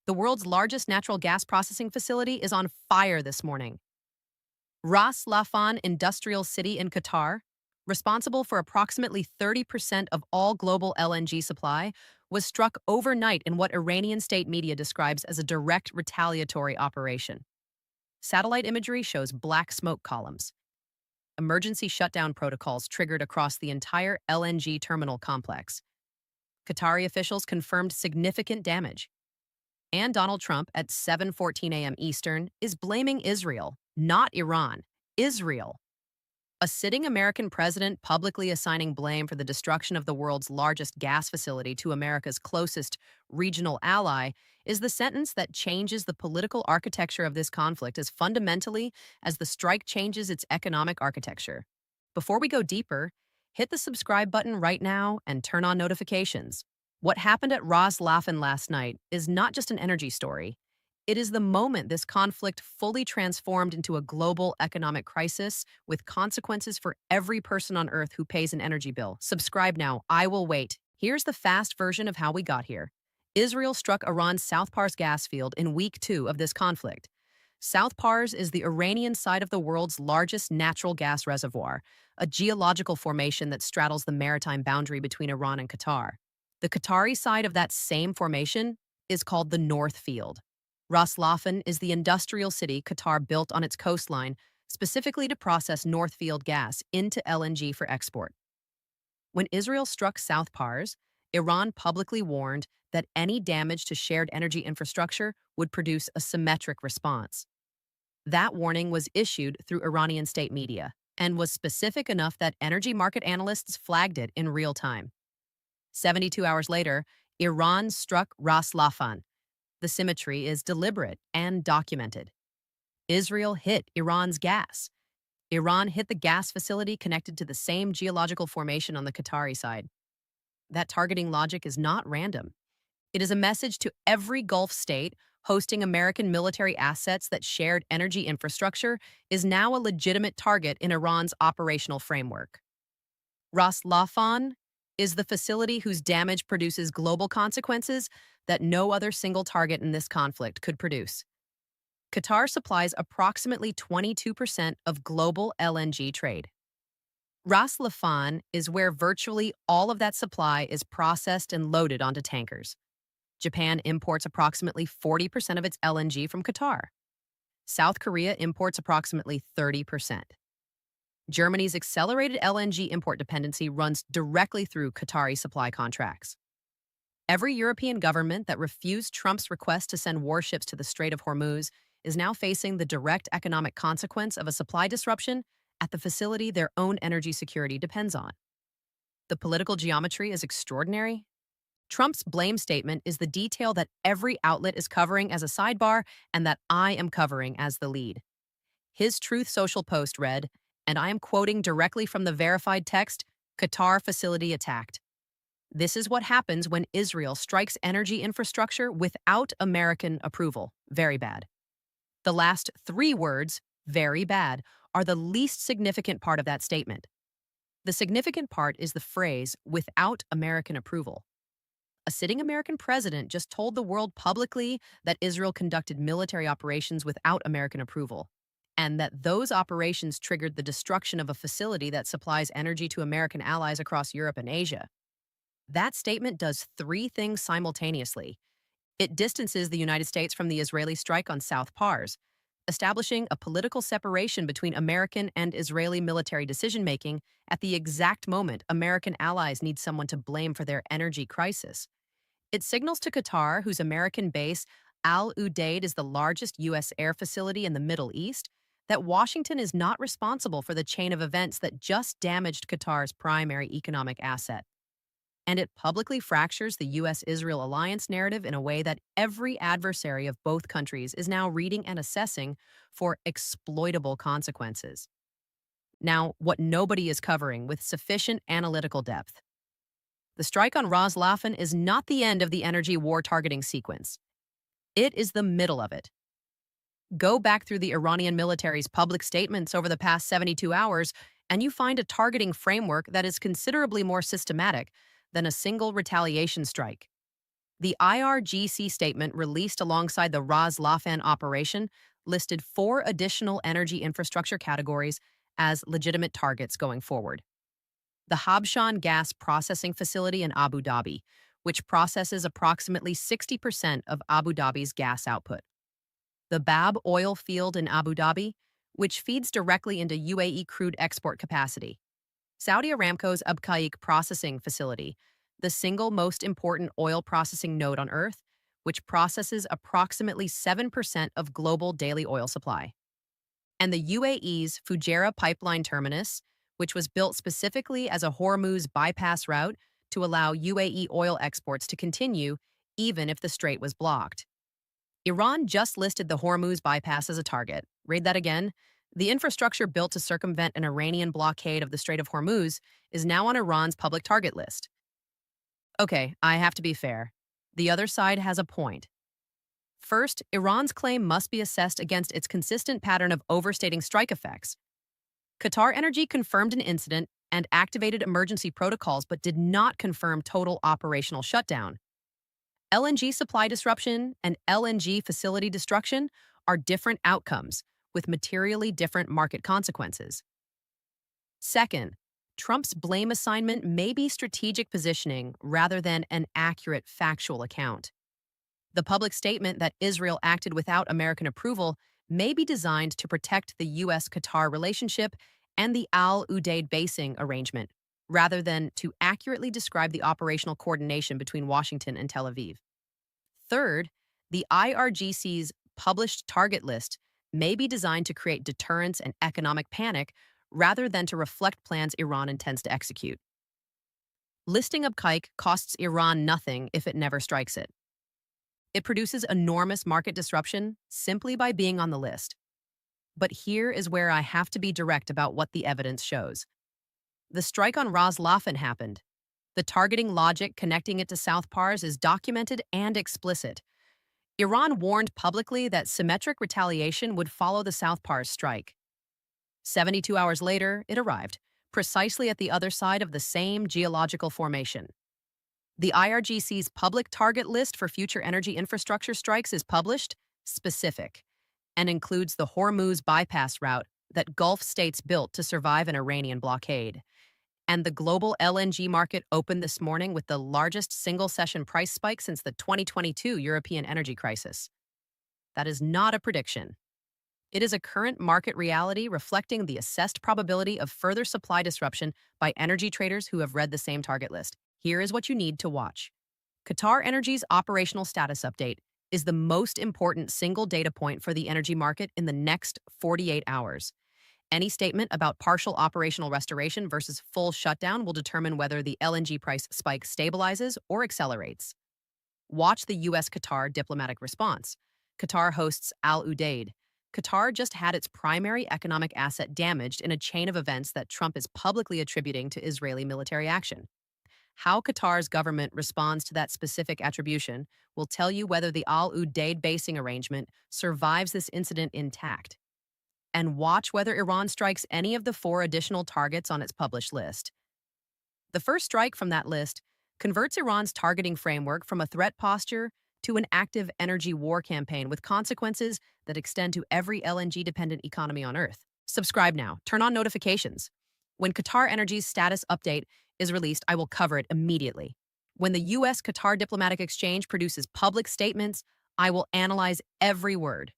The world's largest natural gas processing facility is on fire this morning. Ras Laffan Industrial City in Qatar, responsible for approximately 30% of all global LNG supply, was struck overnight in what Iranian state media describes as a direct retaliatory operation. Satellite imagery shows black smoke columns. Emergency shutdown protocols triggered across the entire LNG terminal complex. Qatari officials confirmed significant damage. And Donald Trump at 7:14 a.m. Eastern is blaming Israel, not Iran. Israel. A sitting American president publicly assigning blame for the destruction of the world's largest gas facility to America's closest regional ally is the sentence that changes the political architecture of this conflict as fundamentally as the strike changes its economic architecture. Before we go deeper, hit the subscribe button right now and turn on notifications. What happened at Ras Laffan last night is not just an energy story. It is the moment this conflict fully transformed into a global economic crisis with consequences for every person on Earth who pays an energy bill. Subscribe now. I will wait. Here's the fast version of how we got here. Israel struck Iran's South Pars gas field in week 2 of this conflict. South Pars is the Iranian side of the world's largest natural gas reservoir, a geological formation that straddles the maritime boundary between Iran and Qatar. The Qatari side of that same formation is called the North Field. Ras Laffan is the industrial city Qatar built on its coastline specifically to process North Field gas into LNG for export. When Israel struck South Pars, Iran publicly warned that any damage to shared energy infrastructure would produce a symmetric response. That warning was issued through Iranian state media and was specific enough that energy market analysts flagged it in real time. 72 hours later, Iran struck Ras Laffan. The symmetry is deliberate and documented. Israel hit Iran's gas. Iran hit the gas facility connected to the same geological formation on the Qatari side. That targeting logic is not random. It is a message to every Gulf state hosting American military assets that shared energy infrastructure is now a legitimate target in Iran's operational framework. Ras Laffan is the facility whose damage produces global consequences that no other single target in this conflict could produce. Qatar supplies approximately 22% of global LNG trade. Ras Laffan is where virtually all of that supply is processed and loaded onto tankers. Japan imports approximately 40% of its LNG from Qatar. South Korea imports approximately 30%. Germany's accelerated LNG import dependency runs directly through Qatari supply contracts. Every European government that refused Trump's request to send warships to the Strait of Hormuz is now facing the direct economic consequence of a supply disruption at the facility their own energy security depends on. The political geometry is extraordinary. Trump's blame statement is the detail that every outlet is covering as a sidebar and that I am covering as the lead. His Truth Social post read, and I am quoting directly from the verified text, Qatar facility attacked. This is what happens when Israel strikes energy infrastructure without American approval. Very bad. The last 3 words, very bad, are the least significant part of that statement. The significant part is the phrase, without American approval. A sitting American president just told the world publicly that Israel conducted military operations without American approval, and that those operations triggered the destruction of a facility that supplies energy to American allies across Europe and Asia. That statement does 3 things simultaneously. It distances the United States from the Israeli strike on South Pars, establishing a political separation between American and Israeli military decision-making at the exact moment American allies need someone to blame for their energy crisis. It signals to Qatar, whose American base, Al Udeid, is the largest U.S. air facility in the Middle East, that Washington is not responsible for the chain of events that just damaged Qatar's primary economic asset. And it publicly fractures the U.S.-Israel alliance narrative in a way that every adversary of both countries is now reading and assessing for exploitable consequences. Now, what nobody is covering with sufficient analytical depth. The strike on Ras Laffan is not the end of the energy war targeting sequence. It is the middle of it. Go back through the Iranian military's public statements over the past 72 hours, and you find a targeting framework that is considerably more systematic than a single retaliation strike. The IRGC statement released alongside the Ras Laffan operation listed 4 additional energy infrastructure categories as legitimate targets going forward. The Habshan gas processing facility in Abu Dhabi, which processes approximately 60% of Abu Dhabi's gas output. The Bab oil field in Abu Dhabi, which feeds directly into UAE crude export capacity. Saudi Aramco's Abqaiq processing facility, the single most important oil processing node on Earth, which processes approximately 7% of global daily oil supply. And the UAE's Fujairah pipeline terminus, which was built specifically as a Hormuz bypass route to allow UAE oil exports to continue even if the strait was blocked. Iran just listed the Hormuz bypass as a target. Read that again. The infrastructure built to circumvent an Iranian blockade of the Strait of Hormuz is now on Iran's public target list. Okay, I have to be fair. The other side has a point. First, Iran's claim must be assessed against its consistent pattern of overstating strike effects. Qatar Energy confirmed an incident and activated emergency protocols but did not confirm total operational shutdown. LNG supply disruption and LNG facility destruction are different outcomes with materially different market consequences. Second, Trump's blame assignment may be strategic positioning rather than an accurate factual account. The public statement that Israel acted without American approval may be designed to protect the U.S.-Qatar relationship and the Al Udeid basing arrangement, rather than to accurately describe the operational coordination between Washington and Tel Aviv. Third, the IRGC's published target list may be designed to create deterrence and economic panic rather than to reflect plans Iran intends to execute. Listing Abqaiq costs Iran nothing if it never strikes it. It produces enormous market disruption simply by being on the list. But here is where I have to be direct about what the evidence shows. The strike on Ras Laffan happened. The targeting logic connecting it to South Pars is documented and explicit. Iran warned publicly that symmetric retaliation would follow the South Pars strike. 72 hours later, it arrived, precisely at the other side of the same geological formation. The IRGC's public target list for future energy infrastructure strikes is published, specific, and includes the Hormuz bypass route that Gulf states built to survive an Iranian blockade. And the global LNG market opened this morning with the largest single-session price spike since the 2022 European energy crisis. That is not a prediction. It is a current market reality reflecting the assessed probability of further supply disruption by energy traders who have read the same target list. Here is what you need to watch. Qatar Energy's operational status update is the most important single data point for the energy market in the next 48 hours. Any statement about partial operational restoration versus full shutdown will determine whether the LNG price spike stabilizes or accelerates. Watch the U.S.-Qatar diplomatic response. Qatar hosts Al Udeid. Qatar just had its primary economic asset damaged in a chain of events that Trump is publicly attributing to Israeli military action. How Qatar's government responds to that specific attribution will tell you whether the Al Udeid basing arrangement survives this incident intact. And watch whether Iran strikes any of the 4 additional targets on its published list. The first strike from that list converts Iran's targeting framework from a threat posture to an active energy war campaign with consequences that extend to every LNG-dependent economy on Earth. Subscribe now. Turn on notifications. When Qatar Energy's status update is released, I will cover it immediately. When the U.S.-Qatar diplomatic exchange produces public statements, I will analyze every word.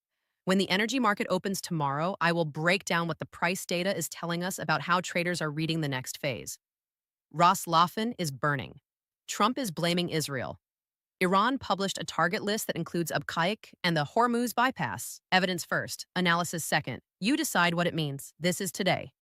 When the energy market opens tomorrow, I will break down what the price data is telling us about how traders are reading the next phase. Ras Laffan is burning. Trump is blaming Israel. Iran published a target list that includes Abqaiq and the Hormuz bypass. Evidence first, analysis second. You decide what it means. This is today.